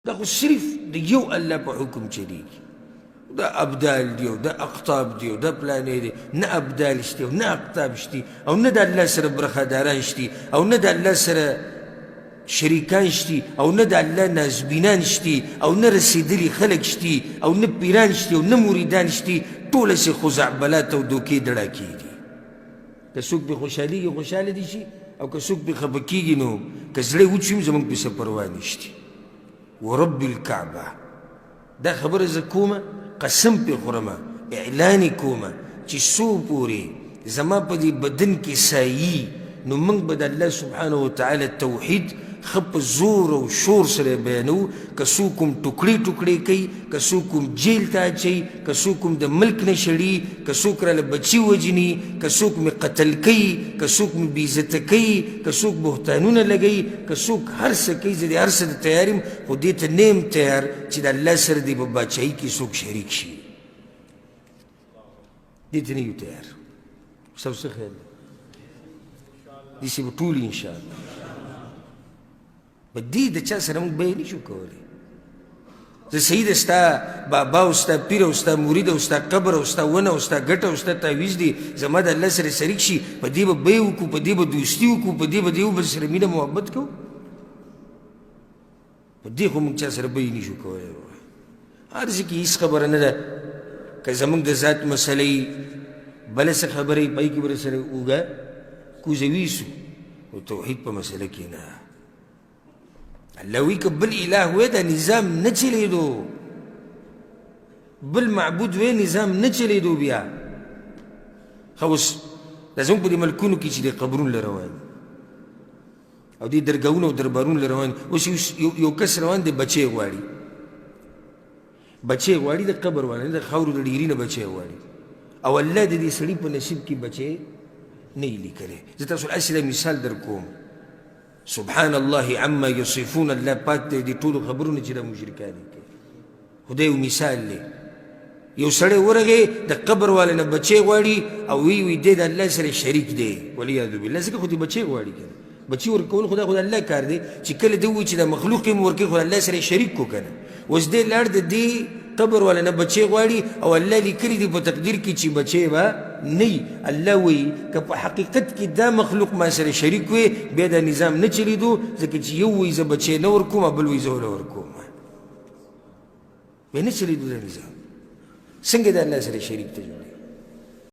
دا خو صرف د یو الله په حکم چلیږي. دا ابدال دی او دا اقطاب دی او دا پلانې دی، نه ابدال شته او نه اقطاب شته او نه د الله سره برخداران شته او نه د الله سره شریکان شته او نه د الله نازبینان شته او نه رسیدلي خلک شته او نه پیران شته او نه مریدان شته، ټول سې خزعبلات او دوکې دړاکې دي. که څوک پې خوشحالېږي خوشحاله دي شي، او که څوک پې خفه کېږي نو که زړه وچ وي زموږ پې څه پروا نشته. ورب الکعبه دا خبره زه کومه، قسم پې خورمه، اعلان یې کومه چې څو پورې زما په دې بدن کې سایي نو موږ به د الله سبحانه وتعالی توحید ښه په زور او شور سره بیانو. که څوک کوم ټوکړې ټوکړې کوي، که څوک کوم جیل ته اچوي، که څوک کوم د ملک نه شړي، که څوک راله بچي وژني، که څوک مې قتل کوي، که څوک مې بېعزته کوي، که څوک بهتانونه لګوي، که څوک هر څه کوي، زه د هر څه د تیار یم، خو دې ته نه یم تیار چې د الله سره دې په باچایي کې څوک شریک شي. دې ته نه یو تیار. ستاسو څه خیال دی؟ داسې به ټول انشاءالله په دې د چا سره موږ بیه نه شو کولی. زه صحیح ده ستا بابا او ستا پیر او ستا مرید او ستا قبر او ستا ونه او ستا ګټه او ستا تعویض دی زما د الله سره شریک شي، په دې به بیه وکړو، په دې به دوستي وکړو، په دې به د یو بل سره مینه محبت کوو. په دې خو موږ چا سره بیه نه شو کولی. هر ځای کې هېڅ خبره نه ده. که زموږ د ذات مسله یي بله څه خبره یي پای کې به سره اوږه کوزوي سو، خو توحید په مسله کې نه. الله وی که بل اله وی دا نظام نه چلیدو، بل معبود وی نظام نه چلیدو. بیا خو اوس دا زموږ په دې ملکونو کې چې د قبرونه له روان او دې درګاهونه او دربارونه له روان، اوس یو کس روان دی بچی غواړي، بچی غواړي د قبر والا نه د خاورو د ډیري نه بچی غواړي، او الله د دې سړي په نصیب کې بچی نه یې لیکلی. زه تاسو هسې دا مثال در کوم. سبحان الله عما یصفون، الله پاک دی دې ټولو خبرونه چې دا مشرکان یې کوي. خدای یو مثال دی. یو سړی ورغی د قبر والا نه بچی غواړي او وی دی د الله سره شریک دی، والعیاذ بالله. ځکه خو دې بچی غواړي که نه، بچي ورکول خو دا خو د الله کار دی. چې کله ده ووایي چې دا مخلوق یې م ورکوي خو د الله سره یې شریک کړو که نه. اوس دی لاړ د دې قبر والا نه بچی غواړي او الله لیکلي دي په تقدیر کې چې بچی به نه وي. الله وایي که په حقیقت کې دا مخلوق ما سره شریک وي بیا دا نظام نه چلیدو، ځکه چې یو وایي زه بچی نه ورکوم او بل وایي زه ونه ورکوم، بیا نه چلیدو دا نظام. څنګه د الله سره شریک ته جوړ